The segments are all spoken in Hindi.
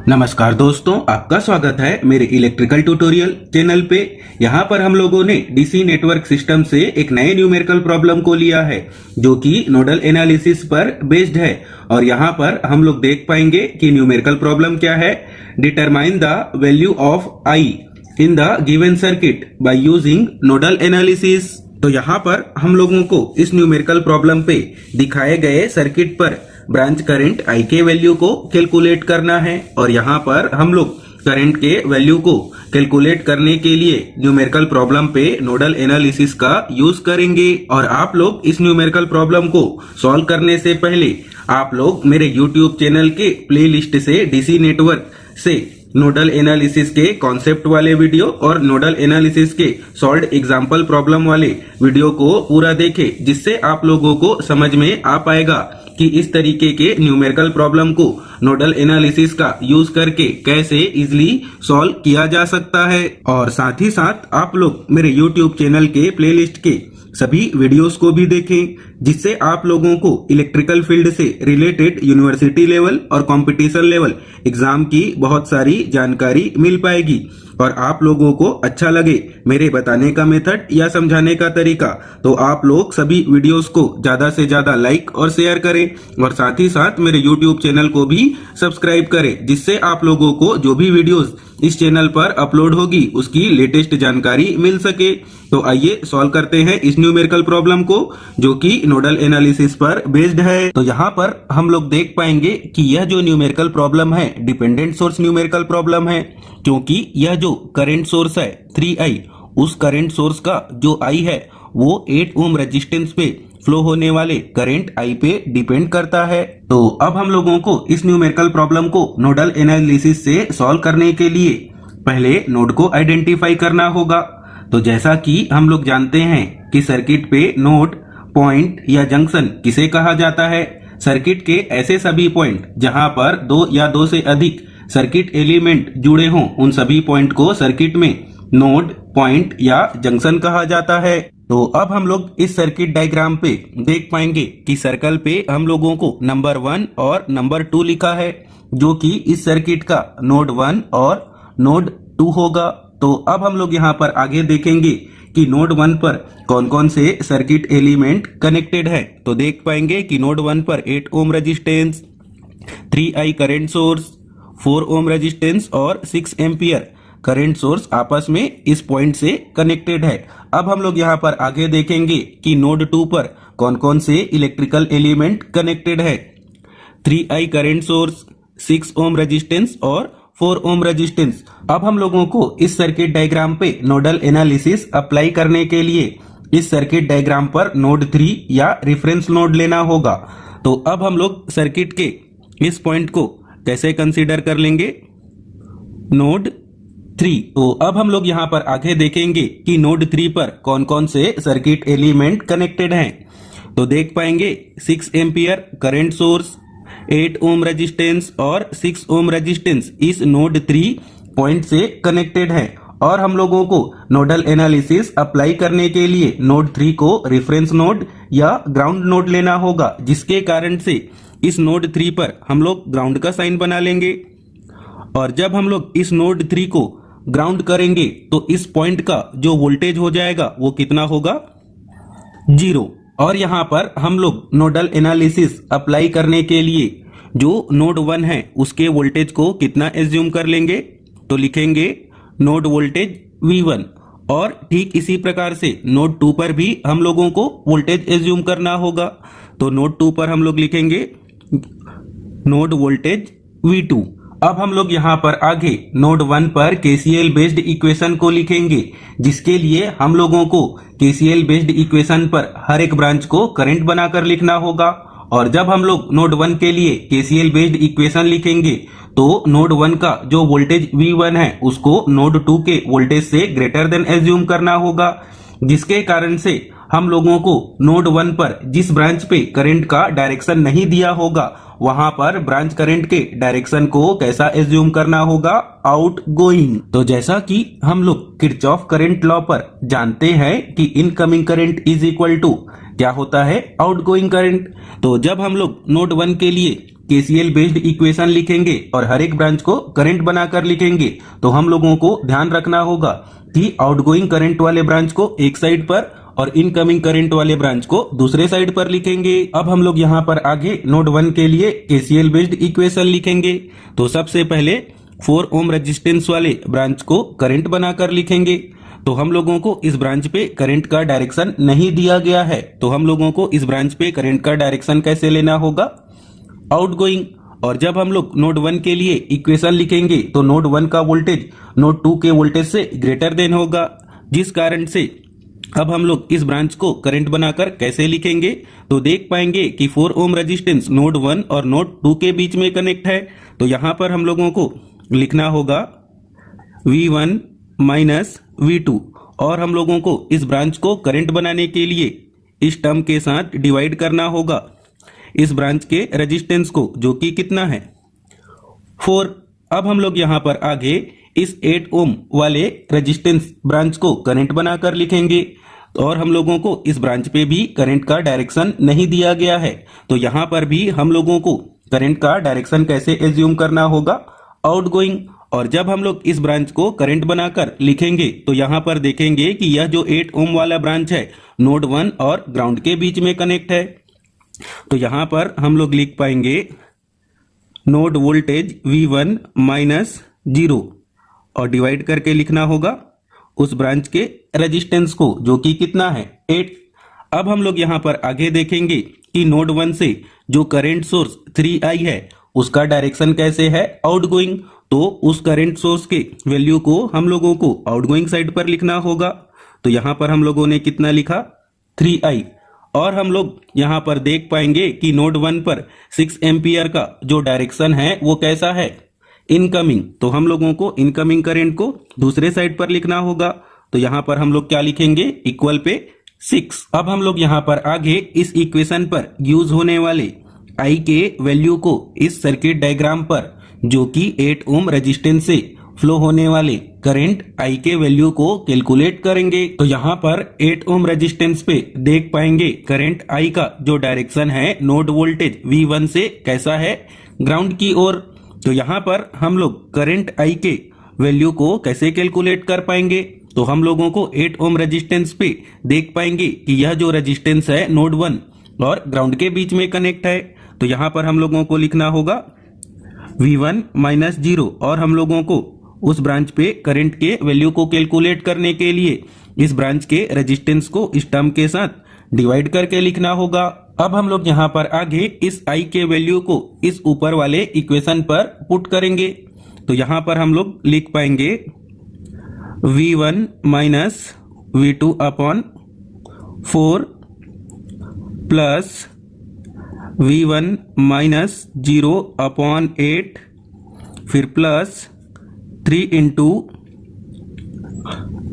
नमस्कार दोस्तों, आपका स्वागत है मेरे इलेक्ट्रिकल ट्यूटोरियल चैनल पे। यहाँ पर हम लोगों ने डीसी नेटवर्क सिस्टम से एक नए न्यूमेरिकल प्रॉब्लम को लिया है जो कि नोडल एनालिसिस पर बेस्ड है। और यहाँ पर हम लोग देख पाएंगे कि न्यूमेरिकल प्रॉब्लम क्या है। Determine the value of I in the given circuit by using nodal analysis. तो यहाँ पर हम लोगों को इस न्यूमेरिकल प्रॉब्लम पे दिखाए गए सर्किट पर ब्रांच करंट आई के वैल्यू को कैलकुलेट करना है। और यहाँ पर हम लोग करंट के वैल्यू को कैलकुलेट करने के लिए न्यूमेरिकल प्रॉब्लम पे नोडल एनालिसिस का यूज करेंगे। और आप लोग इस न्यूमेरिकल प्रॉब्लम को सॉल्व करने से पहले आप लोग मेरे यूट्यूब चैनल के प्लेलिस्ट से डीसी नेटवर्क से नोडल एनालिसिस के कॉन्सेप्ट वाले वीडियो और नोडल एनालिसिस के सॉल्व्ड एग्जाम्पल प्रॉब्लम वाले वीडियो को पूरा देखें, जिससे आप लोगों को समझ में आ पाएगा कि इस तरीके के न्यूमेरिकल प्रॉब्लम को नोडल एनालिसिस का यूज करके कैसे इजीली सॉल्व किया जा सकता है। और साथ ही साथ आप लोग मेरे यूट्यूब चैनल के प्लेलिस्ट के सभी वीडियोस को भी देखें, जिससे आप लोगों को इलेक्ट्रिकल फील्ड से रिलेटेड यूनिवर्सिटी लेवल और कंपटीशन लेवल एग्जाम की बहुत सारी जानकारी मिल पाएगी। और आप लोगों को अच्छा लगे मेरे बताने का मेथड या समझाने का तरीका, तो आप लोग सभी वीडियोस को ज्यादा से ज्यादा लाइक और शेयर करें। और साथ ही साथ मेरे यूट्यूब चैनल को भी सब्सक्राइब करें, जिससे आप लोगों को जो भी वीडियोस इस चैनल पर अपलोड होगी उसकी लेटेस्ट जानकारी मिल सके। तो आइए सॉल्व करते हैं इस न्यूमेरिकल प्रॉब्लम को, जो कि नोडल एनालिसिस पर बेस्ड है। तो यहाँ पर हम लोग देख पाएंगे कि यह जो न्यूमेरिकल प्रॉब्लम है डिपेंडेंट सोर्स न्यूमेरिकल प्रॉब्लम है, क्योंकि यह जो करंट सोर्स है 3i, उस करंट सोर्स का जो i है वो 8 ओम रेजिस्टेंस पे फ्लो होने वाले करंट i पे डिपेंड करता है। तो अब हम लोगों को इस न्यूमेरिकल प्रॉब्लम को नोडल एनालिसिस से सॉल्व करने के लिए पहले नोड को आइडेंटिफाई करना होगा। तो जैसा कि हम लोग जानते हैं कि सर्किट पे नोड, पॉइंट या जंक्शन किसे कहा जाता है। सर्किट के ऐसे सभी पॉइंट जहां पर दो या दो से अधिक सर्किट एलिमेंट जुड़े हों, उन सभी पॉइंट को सर्किट में नोड, पॉइंट या जंक्शन कहा जाता है। तो अब हम लोग इस सर्किट डायग्राम पे देख पाएंगे कि सर्कल पे हम लोगों को नंबर 1 और नंबर 2 लिखा है, जो कि इस सर्किट का नोड 1 और नोड 2 होगा। तो अब हम लोग यहाँ पर आगे देखेंगे कि नोड 1 पर कौन कौन से सर्किट एलिमेंट कनेक्टेड है। तो देख पाएंगे कि नोड 1 पर 8 ohm resistance, 3i current source, 4 ohm resistance और 6 एम्पियर करंट सोर्स आपस में इस पॉइंट से कनेक्टेड है। अब हम लोग यहाँ पर आगे देखेंगे कि नोड 2 पर कौन कौन से इलेक्ट्रिकल एलिमेंट कनेक्टेड है। 3i current source, 6 ohm resistance और 4 ओम रेजिस्टेंस। अब हम लोगों को इस सर्किट डायग्राम पे नोडल एनालिसिस अप्लाई करने के लिए इस सर्किट डायग्राम पर नोड 3 या रेफरेंस नोड लेना होगा। तो अब हम लोग सर्किट के इस पॉइंट को कैसे कंसीडर कर लेंगे, नोड 3। तो अब हम लोग यहाँ पर आगे देखेंगे कि नोड 3 पर कौन कौन से सर्किट एलिमेंट कनेक्टेड हैं। तो देख पाएंगे 6 ampere current source, 8 ohm resistance और 6 ओम रेजिस्टेंस इस नोड 3 पॉइंट से कनेक्टेड है। और हम लोगों को नोडल एनालिसिस अप्लाई करने के लिए नोड 3 को रेफरेंस नोड या ग्राउंड नोड लेना होगा, जिसके कारण से इस नोड 3 पर हम लोग ग्राउंड का साइन बना लेंगे। और जब हम लोग इस नोड 3 को ग्राउंड करेंगे तो इस पॉइंट का जो वोल्टेज हो जाएगा वो कितना होगा, 0। और यहाँ पर हम लोग नोडल एनालिसिस अप्लाई करने के लिए जो नोड 1 है उसके वोल्टेज को कितना एज्यूम कर लेंगे, तो लिखेंगे नोड वोल्टेज V1। और ठीक इसी प्रकार से नोड 2 पर भी हम लोगों को वोल्टेज एज्यूम करना होगा। तो नोड 2 पर हम लोग लिखेंगे नोड वोल्टेज V2। अब हम लोग यहाँ पर आगे नोड 1 पर KCL बेस्ड इक्वेशन को लिखेंगे, जिसके लिए हम लोगों को KCL बेस्ड इक्वेशन पर हर एक ब्रांच को करंट बनाकर लिखना होगा। और जब हम लोग नोड 1 के लिए KCL बेस्ड इक्वेशन लिखेंगे तो नोड 1 का जो वोल्टेज V1 है उसको नोड 2 के वोल्टेज से ग्रेटर देन एज्यूम करना होगा, जिसके कारण से हम लोगों को नोड 1 पर जिस ब्रांच पे करंट का डायरेक्शन नहीं दिया होगा वहां पर ब्रांच करंट के डायरेक्शन को कैसा एज्यूम करना होगा, आउट गोइंग। तो जैसा कि हम लोग किरचॉफ करंट लॉ पर जानते हैं कि incoming current is equal to क्या होता है, आउटगोइंग करंट। तो जब हम लोग नोड 1 के लिए केसीएल बेस्ड इक्वेशन लिखेंगे और हर एक ब्रांच को करंट बनाकर लिखेंगे, तो हम लोगों को ध्यान रखना होगा कि आउटगोइंग करंट वाले ब्रांच को एक साइड पर और इनकमिंग करंट वाले ब्रांच को दूसरे साइड पर लिखेंगे। अब हम लोग यहाँ पर आगे नोड 1 के लिए केसीएल बेस्ड इक्वेशन लिखेंगे। तो सबसे पहले 4 ओम रेजिस्टेंस वाले ब्रांच को करंट बनाकर लिखेंगे। तो हम लोगों को इस ब्रांच पे करंट का डायरेक्शन नहीं दिया गया है, तो हम लोगों को इस ब्रांच पे करंट का डायरेक्शन कैसे लेना होगा, आउटगोइंग। और जब हम लोग नोड 1 के लिए इक्वेशन लिखेंगे तो नोड 1 का वोल्टेज नोड 2 के वोल्टेज से ग्रेटर देन होगा, जिस कारण से अब हम लोग इस ब्रांच को करंट बनाकर कैसे लिखेंगे, तो देख पाएंगे कि 4 ओम रेजिस्टेंस नोड 1 और नोड 2 के बीच में कनेक्ट है। तो यहां पर हम लोगों को लिखना होगा V1 माइनस V2, और हम लोगों को इस ब्रांच को करंट बनाने के लिए इस टर्म के साथ डिवाइड करना होगा इस ब्रांच के रेजिस्टेंस को, जो कि कितना है 4। अब हम लोग यहां पर आगे इस 8 ओम वाले रेजिस्टेंस ब्रांच को करंट बनाकर लिखेंगे, और हम लोगों को इस ब्रांच पे भी करंट का डायरेक्शन नहीं दिया गया है, तो यहां पर भी हम लोगों को करंट का डायरेक्शन कैसे एज्यूम करना होगा, आउटगोइंग। और जब हम लोग इस ब्रांच को करंट बनाकर लिखेंगे तो यहां पर देखेंगे कि यह जो 8 ओम वाला ब्रांच है नोड 1 और ग्राउंड के बीच में कनेक्ट है। तो यहां पर हम लोग लिख पाएंगे नोड वोल्टेज V1 माइनस 0, और डिवाइड करके लिखना होगा उस ब्रांच के रेजिस्टेंस को, जो कि कितना है 8। अब हम लोग यहां पर आगे देखेंगे कि नोड 1 से जो करंट सोर्स 3i है उसका डायरेक्शन कैसे है, आउटगोइंग। तो उस करंट सोर्स के वैल्यू को हम लोगों को आउटगोइंग साइड पर लिखना होगा। तो यहां पर हम लोगों ने कितना लिखा 3i, और हम लोग यहां पर देख पाएंगे कि नोड 1 पर 6 एम्पियर का जो डायरेक्शन है वो कैसा है, इनकमिंग। तो हम लोगों को इनकमिंग करंट को दूसरे साइड पर लिखना होगा। तो यहां पर हम लोग क्या लिखेंगे, इक्वल पे 6। अब हम लोग यहां पर आगे इस इक्वेशन पर यूज होने वाले I के वैल्यू को इस सर्किट डायग्राम पर, जो कि 8 ओम रेजिस्टेंस से फ्लो होने वाले करंट I के वैल्यू को कैलकुलेट करेंगे। तो यहाँ पर 8 ओम रेजिस्टेंस पे देख पाएंगे करंट I का जो डायरेक्शन है नोड वोल्टेज V1 से कैसा है, ग्राउंड की ओर। तो यहाँ पर हम लोग करंट I के वैल्यू को कैसे कैलकुलेट कर पाएंगे, तो हम लोगों को 8 ओम रेजिस्टेंस पे देख पाएंगे कि यह जो रेजिस्टेंस है नोड 1 और ग्राउंड के बीच में कनेक्ट है। तो यहाँ पर हम लोगों को लिखना होगा V1 माइनस 0, और हम लोगों को उस ब्रांच पे करंट के वैल्यू को कैलकुलेट करने के लिए इस ब्रांच के रेजिस्टेंस को इस टर्म के साथ डिवाइड करके लिखना होगा। अब हम लोग यहाँ पर आगे इस I के वैल्यू को इस ऊपर वाले इक्वेशन पर पुट करेंगे। तो यहाँ पर हम लोग लिख पाएंगे V1 minus V2 upon 4 plus V1 minus 0 upon 8, फिर plus 3 into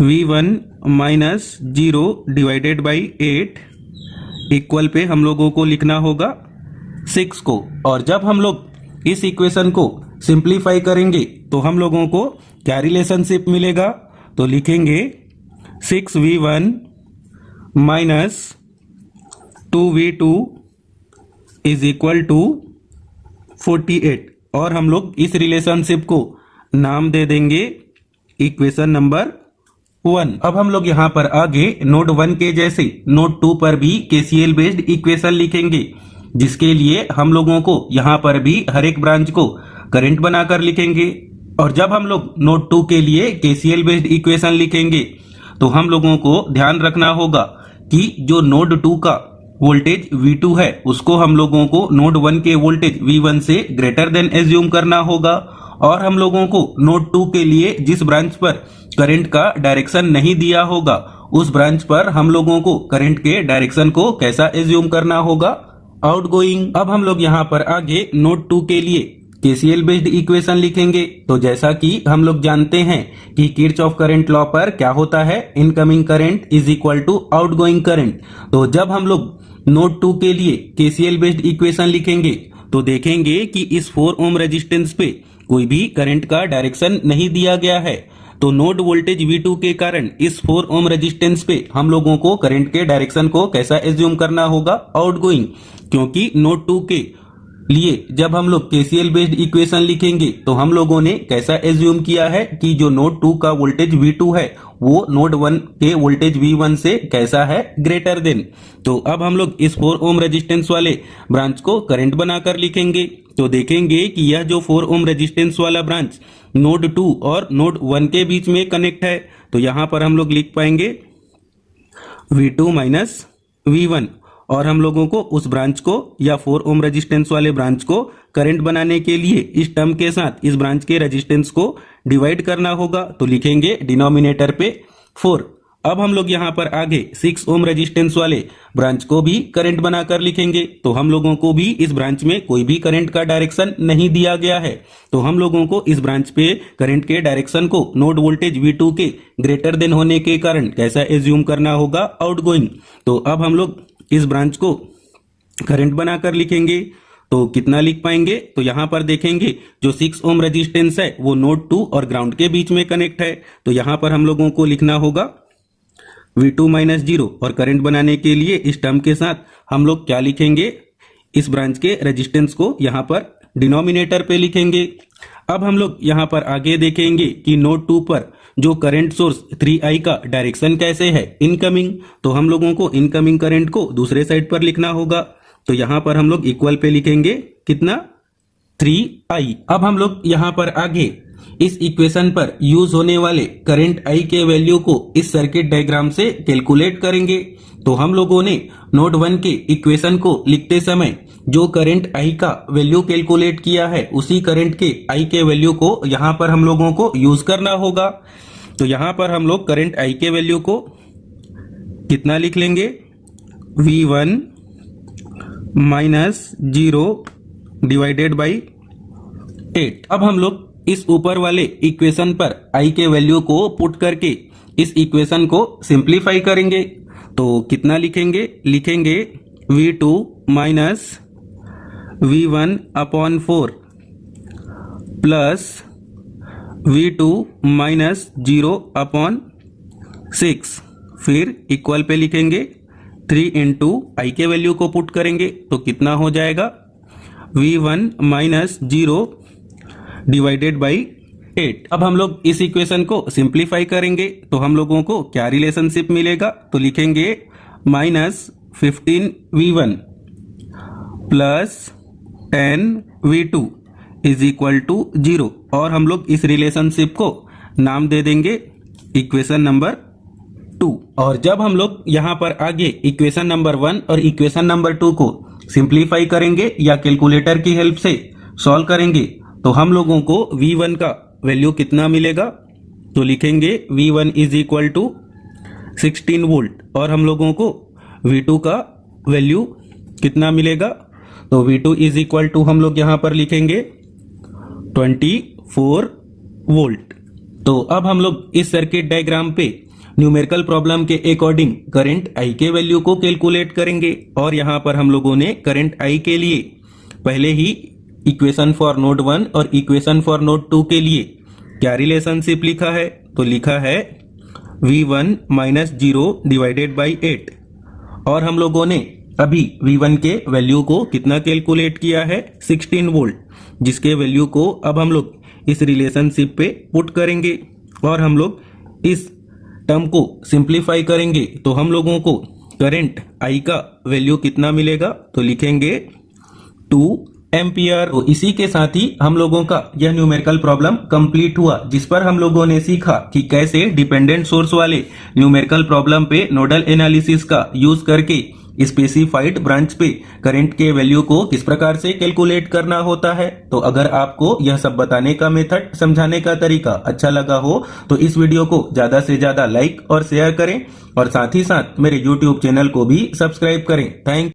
V1 minus 0 divided by 8 equal pay हम लोगों को लिखना होगा 6 को। और जब हम लोग इस इक्वेशन को सिंप्लीफाई करेंगे तो हम लोगों को क्या रिलेशनशिप मिलेगा, तो लिखेंगे 6V1 minus 2V2 is equal to 48, और हम लोग इस रिलेशनशिप को नाम दे देंगे इक्वेशन नंबर 1। अब हम लोग यहाँ पर आगे नोड 1 के जैसे नोड 2 पर भी केसीएल बेस्ड इक्वेशन लिखेंगे, जिसके लिए हम लोगों को यहाँ पर भी हर एक ब्रांच को करंट बनाकर लिखेंगे। और जब हम लोग नोड 2 के लिए केसीएल बेस्ड इक्वेशन लिखेंगे तो हम लोगों को ध्यान रखना होगा कि जो नोड 2 का वोल्टेज V2 है उसको हम लोगों को नोड 1 के वोल्टेज V1 से ग्रेटर देन एज्यूम करना होगा, और हम लोगों को नोड 2 के लिए जिस ब्रांच पर करंट का डायरेक्शन नहीं दिया होगा उस ब्रांच पर हम लोगों को करंट के डायरेक्शन को कैसा एज्यूम करना होगा, आउटगोइंग। अब हम लोग यहाँ पर आगे नोड 2 के लिए केसीएल बेस्ड इक्वेशन लिखेंगे। तो जैसा कि हम लोग जानते हैं कि किरचॉफ करंट लॉ पर क्या होता है, incoming current is equal to outgoing current. तो जब हम लोग नोड 2 के लिए केसीएल बेस्ड इक्वेशन लिखेंगे तो देखेंगे कि इस 4 ओम रेजिस्टेंस पे कोई भी करंट का डायरेक्शन नहीं दिया गया है। तो नोड वोल्टेज V2 के कारण इस 4 ओम रेजिस्टेंस पे हम लोगों को करंट के डायरेक्शन को कैसा एज्यूम करना होगा, आउटगोइंग, क्योंकि नोड 2 के लिए जब हम लोग केसीएल बेस्ड इक्वेशन लिखेंगे तो हम लोगों ने कैसा एज्यूम किया है कि जो नोड 2 का वोल्टेज V2 है वो नोड 1 के वोल्टेज V1 से कैसा है, ग्रेटर देन। तो अब हम लोग इस 4 ओम रेजिस्टेंस वाले ब्रांच को करंट बनाकर लिखेंगे। तो देखेंगे कि यह जो 4 ओम रेजिस्टेंस वाला ब्रांच नोड 2 और नोड 1 के बीच में कनेक्ट है। तो यहां पर हम लोग लिख पाएंगे V2 माइनस V1, और हम लोगों को उस ब्रांच को या 4 ओम रेजिस्टेंस वाले ब्रांच को करंट बनाने के लिए इस टर्म के साथ इस ब्रांच के रेजिस्टेंस को डिवाइड करना होगा। तो लिखेंगे डिनोमिनेटर पे 4। अब हम लोग यहाँ पर आगे 6 ओम रेजिस्टेंस वाले ब्रांच को भी करंट बनाकर लिखेंगे। तो हम लोगों को भी इस ब्रांच में कोई भी करंट का डायरेक्शन नहीं दिया गया है, तो हम लोगों को इस ब्रांच पे करंट के डायरेक्शन को नोड वोल्टेज V2 के ग्रेटर देन होने के कारण कैसा एज्यूम करना होगा, आउटगोइंग। तो अब हम लोग इस ब्रांच को करंट बनाकर लिखेंगे। तो कितना लिख पाएंगे, तो यहां पर देखेंगे जो 6 ओम रेजिस्टेंस है वो नोड 2 और ग्राउंड के बीच में कनेक्ट है। तो यहां पर हम लोगों को लिखना होगा V2 माइनस 0, और करंट बनाने के लिए इस टर्म के साथ हम लोग क्या लिखेंगे, इस ब्रांच के रेजिस्टेंस को यहां पर डिनोमिनेटर पे लिखेंगे। अब हम लोग यहां पर आगे देखेंगे कि नोड 2 पर जो करंट सोर्स 3I का डायरेक्शन कैसे है, इनकमिंग। तो हम लोगों को इनकमिंग करंट को दूसरे साइड पर लिखना होगा। तो यहां पर हम लोग इक्वल पे लिखेंगे कितना, 3I। अब हम लोग यहां पर आगे इस इक्वेशन पर यूज होने वाले करंट I के वैल्यू को इस सर्किट डायग्राम से कैलकुलेट करेंगे। तो हम लोगों ने नोड 1 के इक्वेशन को लिखते समय जो करंट I का वैल्यू कैलकुलेट किया है उसी करंट के I के वैल्यू को यहां पर हम लोगों को यूज करना होगा। तो यहां पर हम लोग करंट I के वैल्यू को कितना लिख लेंगे, V1 माइनस 0 डिवाइडेड बाई 8। अब हम लोग इस ऊपर वाले इक्वेशन पर I के वैल्यू को पुट करके इस इक्वेशन को सिंप्लीफाई करेंगे। तो कितना लिखेंगे, लिखेंगे V2 minus V1 upon 4 plus V2 minus 0 upon 6, फिर इक्वल पे लिखेंगे 3 इंटू I के वैल्यू को पुट करेंगे। तो कितना हो जाएगा, V1 माइनस 0 डिवाइडेड बाई 8। अब हम लोग इस इक्वेशन को सिंप्लीफाई करेंगे तो हम लोगों को क्या रिलेशनशिप मिलेगा, तो लिखेंगे minus 15V1 plus 10V2 is equal to 0, और हम लोग इस रिलेशनशिप को नाम दे देंगे इक्वेशन नंबर 2। और जब हम लोग यहाँ पर आगे इक्वेशन नंबर 1 और इक्वेशन नंबर 2 को सिंप्लीफाई करेंगे या कैलकुलेटर की हेल्प से सॉल्व करेंगे तो हम लोगों को V1 का वैल्यू कितना मिलेगा, तो लिखेंगे V1 is equal to 16 volt, और हम लोगों को V2 का वैल्यू कितना मिलेगा, तो V2 इज इक्वल टू हम लोग यहाँ पर लिखेंगे 24 वोल्ट। तो अब हम लोग इस सर्किट डायग्राम पे न्यूमेरिकल प्रॉब्लम के अकॉर्डिंग करंट I के वैल्यू को कैलकुलेट करेंगे। और यहाँ पर हम लोगों ने करंट I के लिए पहले ही इक्वेशन फॉर नोड 1 और इक्वेशन फॉर नोड 2 के लिए क्या रिलेशनशिप लिखा है, तो लिखा है V1 माइनस 0 डिवाइडेड बाई 8, और हम लोगों ने अभी V1 के वैल्यू को कितना कैलकुलेट किया है, 16 वोल्ट, जिसके वैल्यू को अब हम लोग इस रिलेशनशिप पे पुट करेंगे और हम लोग इस टर्म को सिंप्लीफाई करेंगे तो हम लोगों को करंट I का वैल्यू कितना मिलेगा, तो लिखेंगे 2 एम्पियर। तो इसी के साथ ही हम लोगों का यह न्यूमेरिकल प्रॉब्लम कंप्लीट हुआ, जिस पर हम लोगों ने सीखा कि कैसे डिपेंडेंट सोर्स वाले न्यूमेरिकल प्रॉब्लम पे नोडल एनालिसिस का यूज करके स्पेसिफाइड ब्रांच पे करंट के वैल्यू को किस प्रकार से कैलकुलेट करना होता है। तो अगर आपको यह सब बताने का मेथड, समझाने का तरीका अच्छा लगा हो तो इस वीडियो को ज्यादा से ज्यादा लाइक और शेयर करें, और साथ ही साथ मेरे YouTube चैनल को भी सब्सक्राइब करें। थैंक